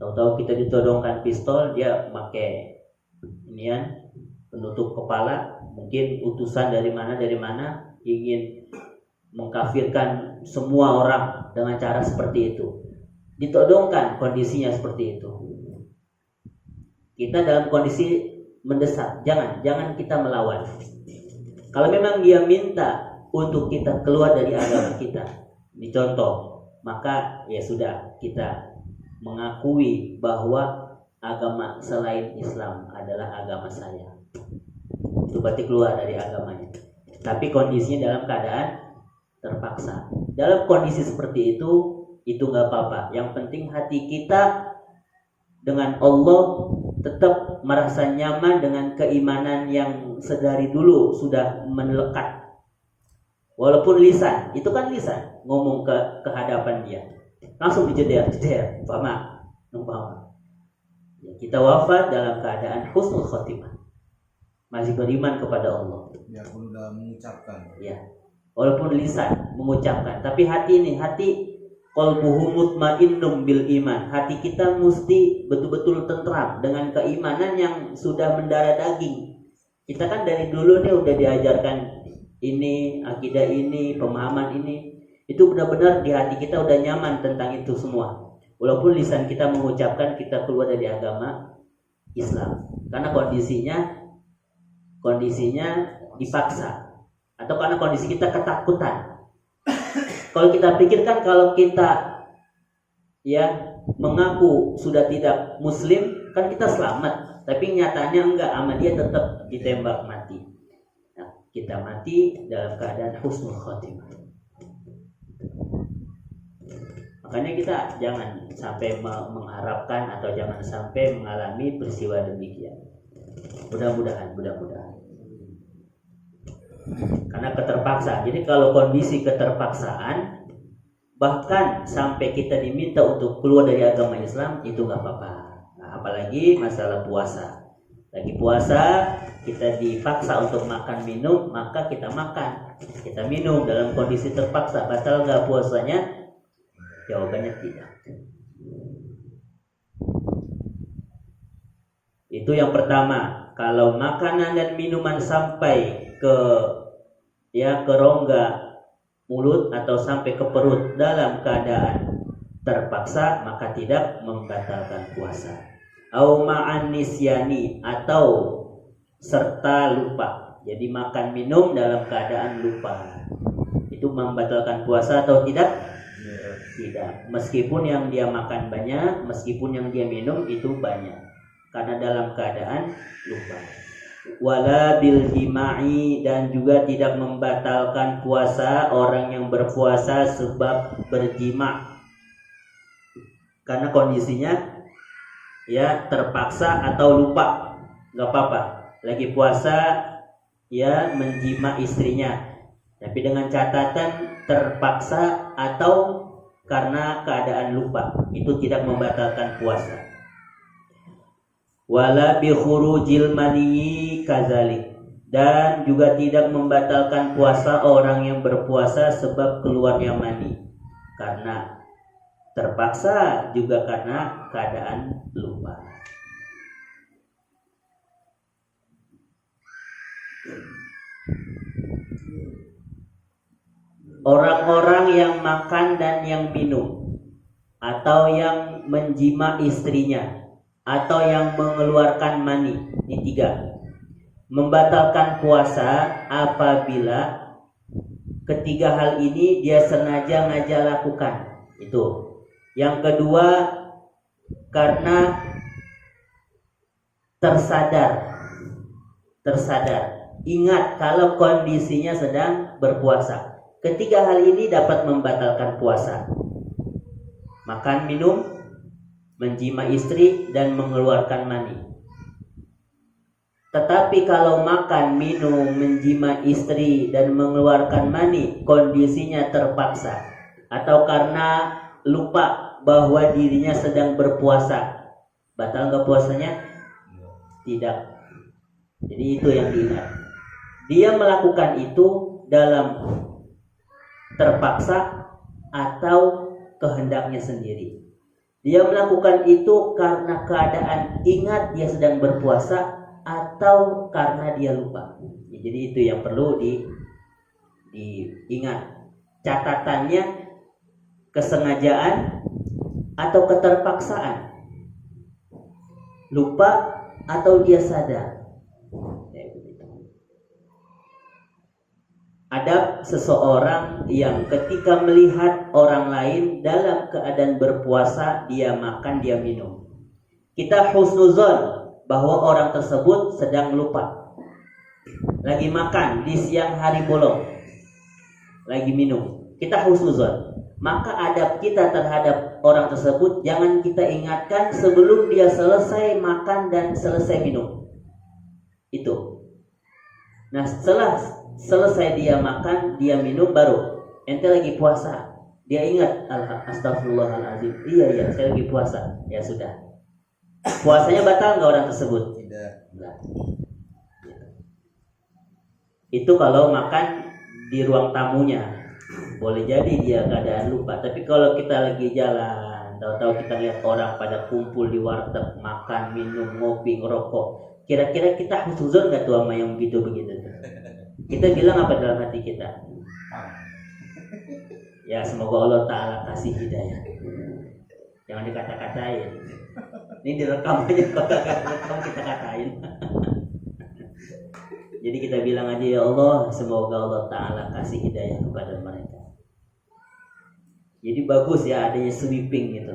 tahu-tahu kita ditodongkan pistol, dia pakai inian penutup kepala, mungkin utusan dari mana ingin mengkafirkan semua orang dengan cara seperti itu. Ditodongkan kondisinya seperti itu. Kita dalam kondisi mendesak, jangan kita melawan. Kalau memang dia minta untuk kita keluar dari agama kita, dicontoh, maka ya sudah, kita mengakui bahwa agama selain Islam adalah agama saya. Itu berarti keluar dari agamanya. Tapi kondisinya dalam keadaan terpaksa. Dalam kondisi seperti itu nggak apa-apa. Yang penting hati kita dengan Allah tetap merasa nyaman dengan keimanan yang sedari dulu sudah melekat. Walaupun lisan, itu kan lisan ngomong ke hadapan dia, langsung dijeder, paham? Ya, kita wafat dalam keadaan husnul khotimah, masih beriman kepada Allah. Ya pun udah mengucapkan. Ya, walaupun lisan mengucapkan, tapi hati qalbuhu mutmainnum bil iman. Hati kita mesti betul-betul tentram dengan keimanan yang sudah mendarah daging. Kita kan dari dulu nih udah diajarkan ini, akidah ini, pemahaman ini. Itu benar-benar di hati kita udah nyaman tentang itu semua. Walaupun lisan kita mengucapkan kita keluar dari agama Islam. Karena kondisinya dipaksa. Atau karena kondisi kita ketakutan. Kalau kita pikirkan kalau kita ya mengaku sudah tidak muslim, kan kita selamat, tapi nyatanya enggak, sama dia tetap ditembak mati. Nah, kita mati dalam keadaan husnul khotimah. Makanya kita jangan sampai mengharapkan atau jangan sampai mengalami peristiwa demikian. Mudah-mudahan. Karena keterpaksa. Jadi kalau kondisi keterpaksaan, bahkan sampai kita diminta untuk keluar dari agama Islam, itu nggak apa-apa. Nah, apalagi masalah puasa. Lagi puasa, kita dipaksa untuk makan minum, maka kita makan, kita minum dalam kondisi terpaksa. Batal nggak puasanya? Jawabannya tidak. Itu yang pertama. Kalau makanan dan minuman sampai ke rongga mulut atau sampai ke perut dalam keadaan terpaksa, maka tidak membatalkan puasa. Au ma'an nisyani, atau serta lupa. Jadi makan minum dalam keadaan lupa, itu membatalkan puasa atau tidak? Tidak. Meskipun yang dia makan banyak, meskipun yang dia minum itu banyak, karena dalam keadaan lupa. Wala bil jima'i, dan juga tidak membatalkan puasa orang yang berpuasa sebab berjima, karena kondisinya ya terpaksa atau lupa, nggak apa-apa. Lagi puasa ya menjima istrinya, tapi dengan catatan terpaksa atau karena keadaan lupa, itu tidak membatalkan puasa. Wala bi khurujil mani kazalik, dan juga tidak membatalkan puasa orang yang berpuasa sebab keluarnya mani, karena terpaksa juga karena keadaan lupa. Orang-orang yang makan dan yang minum, atau yang menjima istrinya, atau yang mengeluarkan mani, ini 3, membatalkan puasa apabila ketiga hal ini dia sengaja lakukan. Itu. Yang kedua, karena tersadar, ingat kalau kondisinya sedang berpuasa. Ketiga hal ini dapat membatalkan puasa. Makan, minum, menjima istri, dan mengeluarkan mani. Tetapi kalau makan, minum, menjima istri, dan mengeluarkan mani kondisinya terpaksa, atau karena lupa bahwa dirinya sedang berpuasa, batal nggak puasanya? Tidak. Jadi itu yang diingat. Dia melakukan itu dalam terpaksa atau kehendaknya sendiri. Dia melakukan itu karena keadaan ingat dia sedang berpuasa atau karena dia lupa. Jadi itu yang perlu diingat. Catatannya kesengajaan atau keterpaksaan, lupa atau dia sadar. Ada seseorang yang ketika melihat orang lain dalam keadaan berpuasa, dia makan, dia minum. Kita husnuzon bahwa orang tersebut sedang lupa. Lagi makan di siang hari bolong, lagi minum. Kita husnuzon. Maka adab kita terhadap orang tersebut jangan kita ingatkan sebelum dia selesai makan dan selesai minum. Itu. Nah, setelah selesai dia makan, dia minum, baru ente lagi puasa. Dia ingat, astagfirullahaladzim, iya saya lagi puasa. Ya sudah. Puasanya batal nggak orang tersebut? Tidak. Enggak. Itu kalau makan di ruang tamunya. Boleh jadi dia keadaan lupa. Tapi kalau kita lagi jalan, tahu-tahu kita lihat orang pada kumpul di warteg, makan, minum, ngopi, ngerokok, kira-kira kita husnuzon nggak tuh sama yang begitu-begitu? Kita bilang apa dalam hati kita? Ya semoga Allah Ta'ala kasih hidayah. Jangan dikata-katain. Ini direkam aja, kalau kita katain. Jadi kita bilang aja, ya Allah, semoga Allah Ta'ala kasih hidayah kepada mereka. Jadi bagus ya adanya sweeping gitu.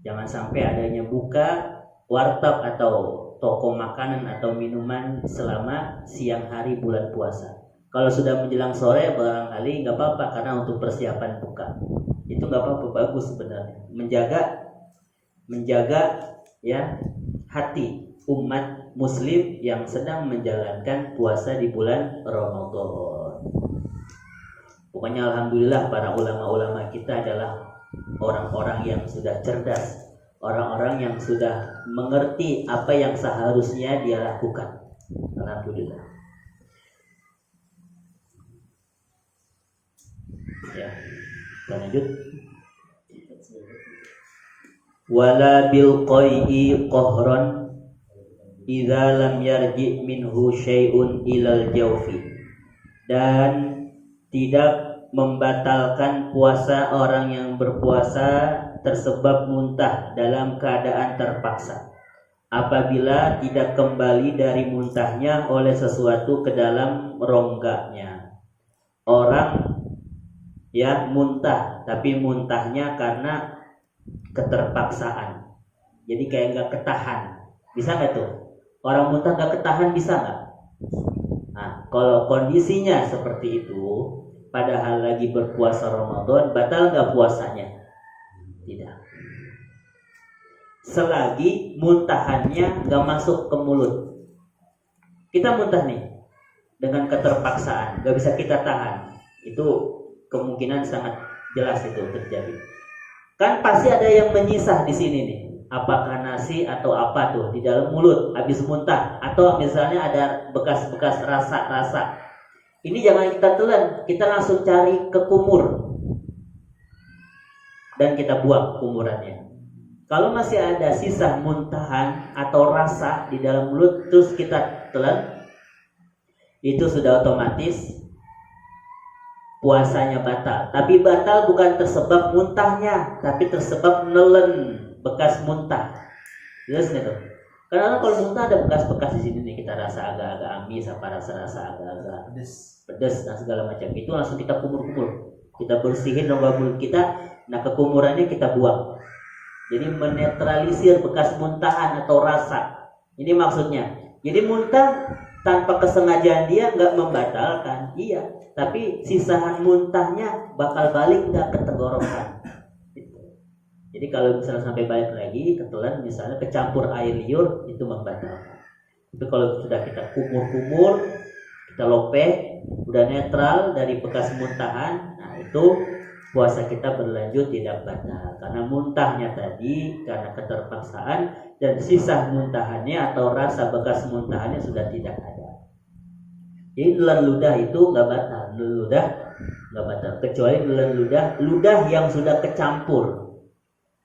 Jangan sampai adanya buka warteg atau toko makanan atau minuman selama siang hari bulan puasa. Kalau sudah menjelang sore barangkali nggak apa-apa karena untuk persiapan buka. Itu nggak apa-apa, bagus sebenarnya. Menjaga ya hati umat muslim yang sedang menjalankan puasa di bulan Ramadan. Pokoknya alhamdulillah para ulama-ulama kita adalah orang-orang yang sudah cerdas, orang-orang yang sudah mengerti apa yang seharusnya dia lakukan. Alhamdulillah. Ya, kita lanjut. Wala bil qai'i qahran idza lam yarji minhu syai'un ilal jawfi. Dan tidak membatalkan puasa orang yang berpuasa tersebab muntah dalam keadaan terpaksa apabila tidak kembali dari muntahnya oleh sesuatu ke dalam rongganya. Orang ya muntah, tapi muntahnya karena keterpaksaan. Jadi kayak nggak ketahan. Bisa nggak tuh? Orang muntah nggak ketahan, bisa nggak? Nah, kalau kondisinya seperti itu, padahal lagi berpuasa Ramadan, batal nggak puasanya? Tidak. Selagi muntahannya nggak masuk ke mulut. Kita muntah nih dengan keterpaksaan, nggak bisa kita tahan. Itu kemungkinan sangat jelas itu terjadi. Kan pasti ada yang menyisah di sini nih. Apakah nasi atau apa tuh di dalam mulut habis muntah, atau misalnya ada bekas-bekas rasa-rasa. Ini jangan kita telan, kita langsung cari ke kumur. dan kita buang kumurannya. Kalau masih ada sisa muntahan atau rasa di dalam mulut terus kita telan, itu sudah otomatis puasanya batal. Tapi batal bukan tersebab muntahnya, tapi tersebab nelen bekas muntah. Jelas gitu. Karena kalau muntah ada bekas-bekas di sini nih, kita rasa agak-agak amis, apa rasa-rasa agak-agak pedas dan segala macam. Itu langsung kita kumur-kumur. Kita bersihin lubang mulut kita, nah kekumurannya kita buang. Jadi menetralisir bekas muntahan atau rasa. Ini maksudnya. Jadi muntah tanpa kesengajaan dia nggak membatalkan, iya. Tapi sisahan muntahnya bakal balik nggak ke tenggorokan. Jadi kalau misalnya sampai balik lagi, ketelan misalnya kecampur air liur, itu membatalkan. Tapi kalau sudah kita kumur-kumur, kita lope, udah netral dari bekas muntahan, nah itu puasa kita berlanjut tidak batal. Karena muntahnya tadi, karena keterpaksaan, dan sisa muntahannya atau rasa bekas muntahannya sudah tidak ada. Jadi nelan ludah itu nggak batal, nelan ludah nggak batal. Kecuali nelan ludah yang sudah kecampur.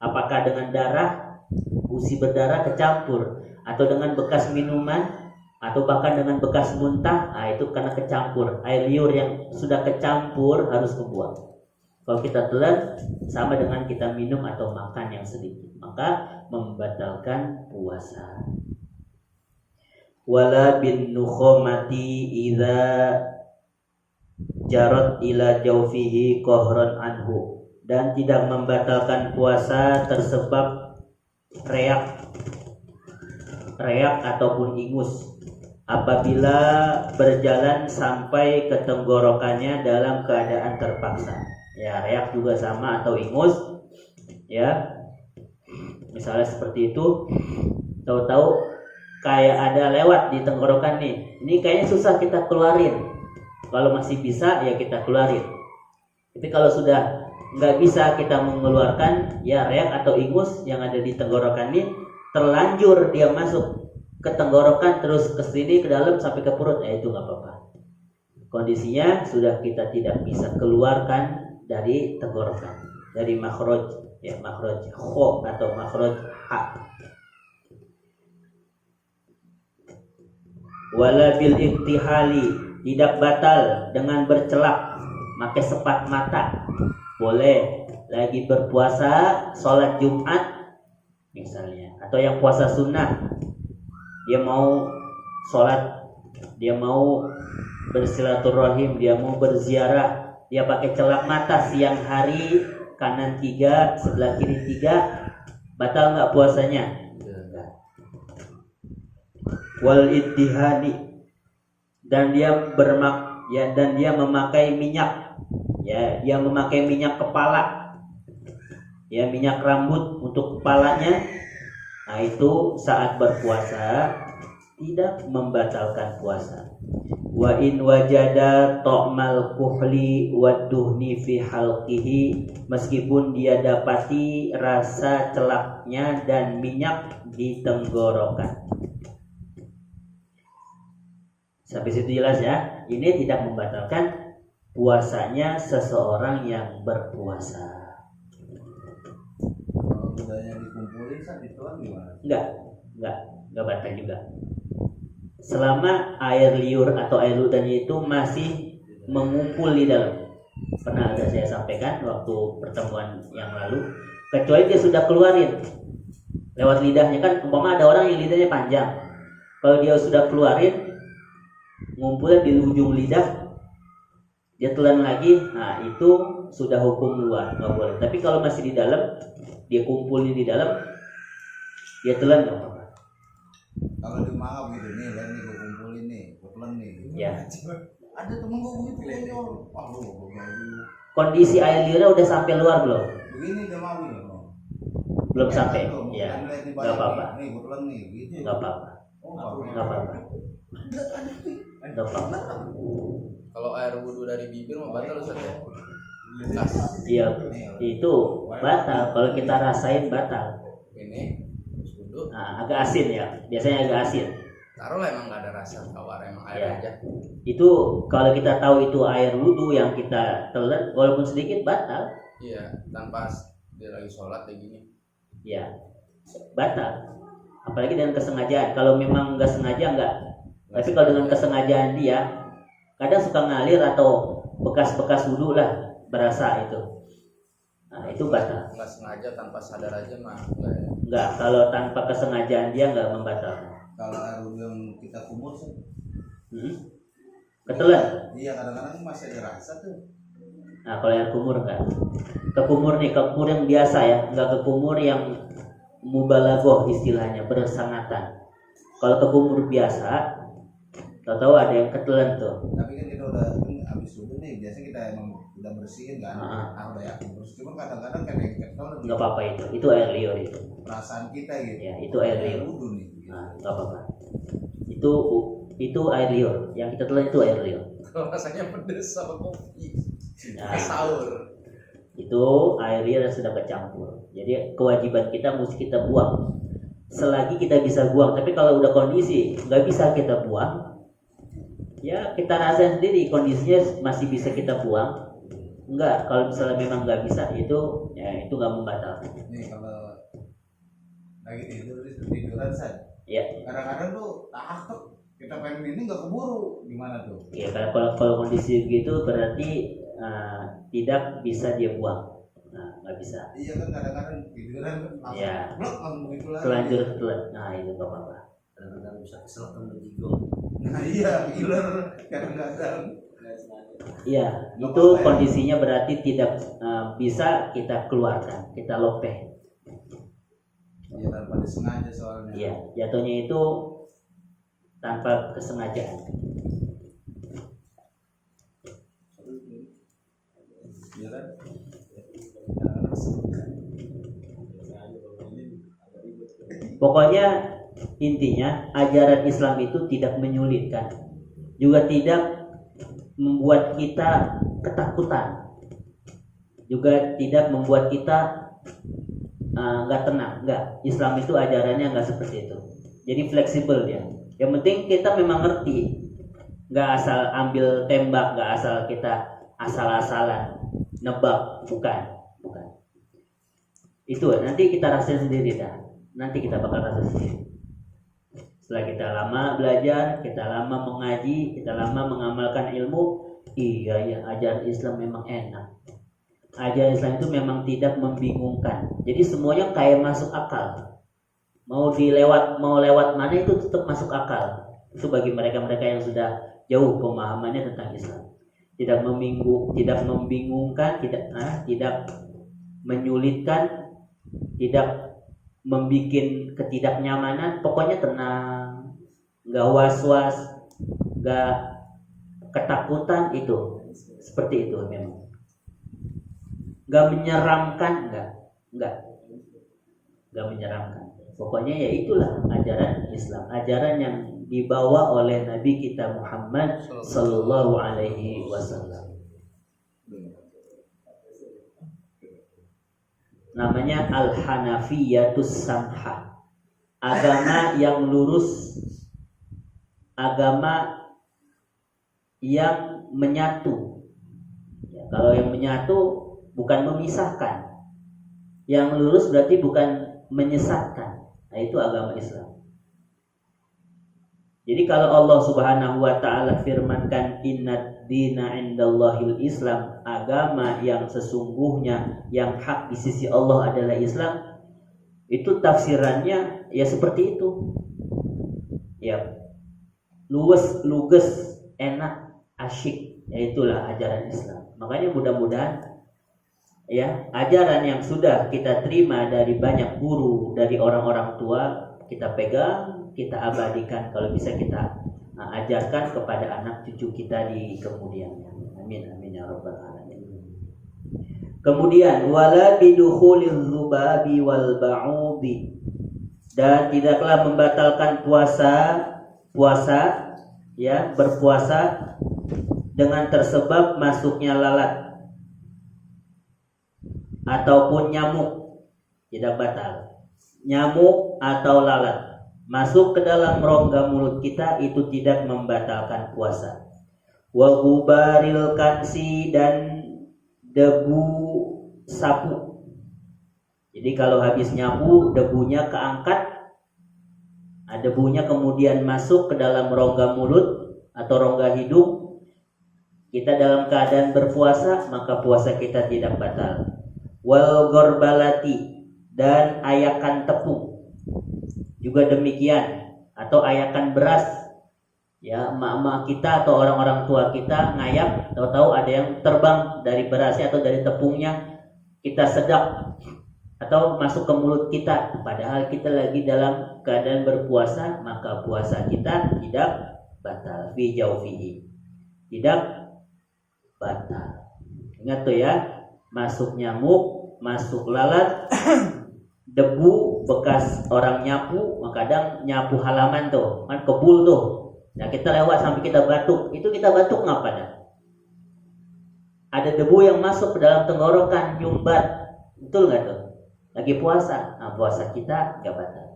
Apakah dengan darah, gusi berdarah kecampur, atau dengan bekas minuman, atau bahkan dengan bekas muntah, nah itu karena kecampur. Air liur yang sudah kecampur harus dibuang. Kalau kita telan, sama dengan kita minum atau makan yang sedikit, maka membatalkan puasa. Wala bin nukhomati idza jarat ila jawfihi qahran anhu, dan tidak membatalkan puasa tersebab reak ataupun ingus apabila berjalan sampai ke tenggorokannya dalam keadaan terpaksa. Ya, reak juga sama atau ingus. Ya. Misalnya seperti itu, tahu-tahu kayak ada lewat di tenggorokan nih. Ini kayaknya susah kita keluarin. Kalau masih bisa ya kita keluarin. Tapi kalau sudah nggak bisa kita mengeluarkan, ya reak atau ingus yang ada di tenggorokan ini terlanjur dia masuk ke tenggorokan terus ke sini ke dalam sampai ke perut, itu nggak apa-apa. Kondisinya sudah kita tidak bisa keluarkan dari tenggorokan, dari makhraj, ya makhraj kho atau makhraj ha. Wala bil iktihali, tidak batal dengan bercelak, pakai sepat mata. Boleh lagi berpuasa, sholat Jumat misalnya, atau yang puasa sunnah, dia mau sholat, dia mau bersilaturahim, dia mau berziarah, dia pakai celak mata siang hari, kanan 3, sebelah kiri 3, batal nggak puasanya? Wal ittihani, dan dia memakai minyak. Ya, dia memakai minyak kepala, ya minyak rambut untuk kepalanya. Nah itu saat berpuasa tidak membatalkan puasa. Wa in wajada ta'mal kuhli wa duhni fi halqihi, meskipun dia dapati rasa celaknya dan minyak di tenggorokan. Sampai situ jelas ya. Ini tidak membatalkan puasanya seseorang yang berpuasa. Kalau udahnya dikumpulin saat ditelan gimana? Enggak batal juga. Selama air liur atau air ludahnya itu masih mengumpul di dalam. Pernah ada saya sampaikan waktu pertemuan yang lalu, kecuali dia sudah keluarin lewat lidahnya. Kan umpama ada orang yang lidahnya panjang, kalau dia sudah keluarin ngumpulnya di ujung lidah, dia telan lagi, nah itu sudah hukum luar, nggak boleh. Tapi kalau masih di dalam, dia kumpulin di dalam, dia telan nggak apa-apa. Kalau di maaf gitu nih, dan nih gue kumpulin nih, gue telan nih. Ya. Ada temen gue begitu konyol. Wah lu, kondisi air liurnya udah sampai luar belum? begini dia mau ya. Belum sampai, ya. Nggak apa-apa. Nih gue telan nih, gitu. Nggak apa-apa. Nggak apa-apa. Nggak apa-apa. Kalau air wudhu dari bibir mah batal Ustaz ya? Iya, itu batal. Kalau kita rasain batal. Ini terus wudhu. Nah, agak asin ya. Biasanya agak asin. Taruhlah emang nggak ada rasa tawar, emang air Ya. aja. Itu kalau kita tahu itu air wudhu yang kita telan, walaupun sedikit batal. Iya, tanpa dia lagi sholat kayak gini. Ya, batal. Apalagi dengan kesengajaan. Kalau memang nggak sengaja nggak. Tapi kalau dengan kesengajaan dia, kadang suka ngalir atau bekas-bekas wudhu lah berasa itu. Nah itu batal. Nggak sengaja tanpa sadar aja mah Nggak. Kalau tanpa kesengajaan dia nggak membatalkan. Kalau air wudhu yang kita kumur sih. Ketelan. Iya, kadang-kadang masih ada rasa tuh. Nah kalau air kumur enggak. Kekumur nih, kekumur yang biasa ya, nggak kekumur yang mubalaghah istilahnya, bersangatan. Kalau kekumur biasa, tahu-tahu ada yang ketelan tuh. Tapi kan kita udah habis wudhu nih, biasanya kita emang udah bersihin kan. Udah yakin terus. Cuma kadang-kadang kan yang ketol Nggak apa-apa itu air liur itu. perasaan kita gitu. Ya itu air liur. Wudhu nih. Gitu. Nah nggak apa-apa. Itu air liur. Yang kita telan itu air liur. kalau rasanya pedes sama kopi. Nah, Sahur. itu air liur yang sudah bercampur. Jadi kewajiban kita mesti kita buang. Selagi kita bisa buang. Tapi kalau udah kondisi nggak bisa kita buang, ya kita rasain sendiri kondisinya masih bisa kita buang. Enggak, kalau misalnya memang nggak bisa itu nggak membatalkan. Nih kalau lagi tiduran saja. Ya, Kadang-kadang tuh takut kita pengen ini nggak keburu, gimana tuh? ya kalau kondisi begitu berarti tidak bisa dia buang. Nah, nggak bisa. Iya kan kadang-kadang tiduran kan langsung Ya. blok langsung begitu lagi. Telanjur telan. Nah itu nggak apa-apa. Kadang-kadang bisa kesel menjigong. Nah iya, killer kadang-kadang. Iya, itu kondisinya berarti tidak bisa kita keluarkan, kita lopeh. Iya tanpa disengaja soalnya. Iya, jatuhnya itu tanpa kesengajaan. Iya kan? Pokoknya intinya ajaran Islam itu tidak menyulitkan, juga tidak membuat kita ketakutan, juga tidak membuat kita nggak tenang. Nggak, Islam itu ajarannya nggak seperti itu. Jadi fleksibel dia. Yang penting kita memang ngerti, nggak asal ambil tembak, nggak asal kita asal-asalan nebak, bukan. Itu nanti kita rasain sendiri dah. Nanti kita bakal rasa sendiri. Setelah kita lama belajar, kita lama mengaji, kita lama mengamalkan ilmu, iya ajaran Islam memang enak. Ajaran Islam itu memang tidak membingungkan. Jadi semuanya kayak masuk akal. Mau lewat mana itu tetap masuk akal. Itu bagi mereka-mereka yang sudah jauh pemahamannya tentang Islam. Tidak membingungkan, tidak menyulitkan, tidak membikin ketidaknyamanan, pokoknya tenang, nggak was-was, nggak ketakutan, itu seperti itu memang. Nggak menyeramkan, nggak menyeramkan. Pokoknya ya itulah ajaran Islam, ajaran yang dibawa oleh Nabi kita Muhammad Sallallahu Alaihi Wasallam. Namanya Al-Hanafiyatus Samhah, agama yang lurus, agama yang menyatu. Ya, kalau yang menyatu bukan memisahkan, yang lurus berarti bukan menyesatkan. Nah itu agama Islam. Jadi kalau Allah Subhanahu wa taala firmankan innad dina indallahil Islam, agama yang sesungguhnya yang hak di sisi Allah adalah Islam, itu tafsirannya ya seperti itu. Ya. Luges, enak, asyik, yaitulah ajaran Islam. Makanya mudah-mudahan ya ajaran yang sudah kita terima dari banyak guru, dari orang-orang tua, kita pegang, kita abadikan, kalau bisa kita ajarkan kepada anak cucu kita di kemudiannya. Amin amin ya rabbal alamin. Kemudian wala bidukhulil zubabi wal ba'udi, dan tidaklah membatalkan puasa ya, berpuasa dengan tersebab masuknya lalat ataupun nyamuk, tidak batal. Nyamuk atau lalat masuk ke dalam rongga mulut kita, itu tidak membatalkan puasa. Wa gubaril kansi, dan debu sapu. Jadi kalau habis nyapu debunya keangkat, debunya kemudian masuk ke dalam rongga mulut atau rongga hidung, kita dalam keadaan berpuasa, maka puasa kita tidak batal. Wal gorbalati, dan ayakan tepung juga demikian, atau ayakan beras. Ya, emak-emak kita atau orang-orang tua kita ngayap, tahu-tahu ada yang terbang dari berasnya atau dari tepungnya, kita sedap atau masuk ke mulut kita, padahal kita lagi dalam keadaan berpuasa, maka puasa kita tidak batal. Fi jaufihi, tidak batal. Ingat tuh ya, masuk nyamuk, masuk lalat, debu bekas orang nyapu, kadang nyapu halaman tuh, kan kebul tuh. Nah kita lewat sampai kita batuk, itu kita batuk ngapa dah? Ada debu yang masuk ke dalam tenggorokan, nyumbat, betul nggak tuh? Lagi puasa, nah puasa kita nggak batal.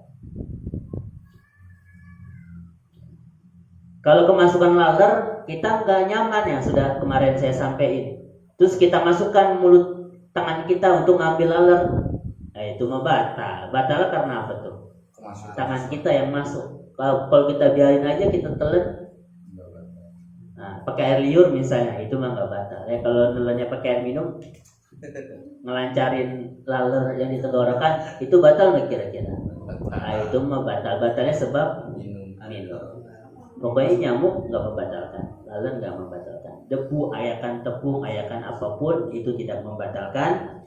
Kalau kemasukan laler, kita nggak nyaman yang sudah kemarin saya sampaikan. Terus kita masukkan mulut tangan kita untuk ngambil laler, nah itu mah batal. Batal karena apa tuh? Tangan kita yang masuk. Kalau kita biarin aja, kita telan, nah pakai air liur misalnya, itu mah nggak batal. Ya kalau nelannya pakai air minum, ngelancarin laler yang di tenggorokan, itu batal nggak kira-kira? Nah itu mah batal. Batalnya sebab minum. Pokoknya nyamuk nggak membatalkan, laler nggak membatalkan, debu, ayakan tepung, ayakan apapun itu tidak membatalkan.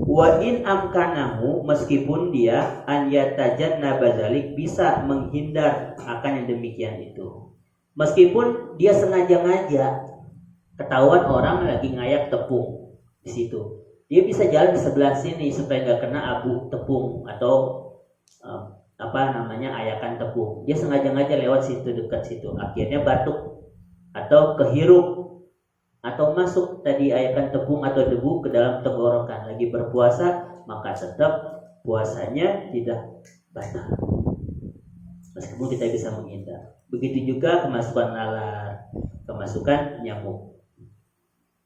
Wa in amkanahu, meskipun dia an yatajanna bazalik, bisa menghindar akan yang demikian itu. Meskipun dia sengaja ketahuan orang lagi ngayak tepung di situ, dia bisa jalan di sebelah sini supaya nggak kena abu tepung atau ayakan tepung. Dia sengaja lewat situ, dekat situ, akhirnya batuk atau kehirup atau masuk tadi ayakan tepung atau debu ke dalam tenggorokan, lagi berpuasa, maka tetap puasanya tidak batal meskipun kita bisa menghindar. Begitu juga kemasukan lalat, kemasukan nyamuk.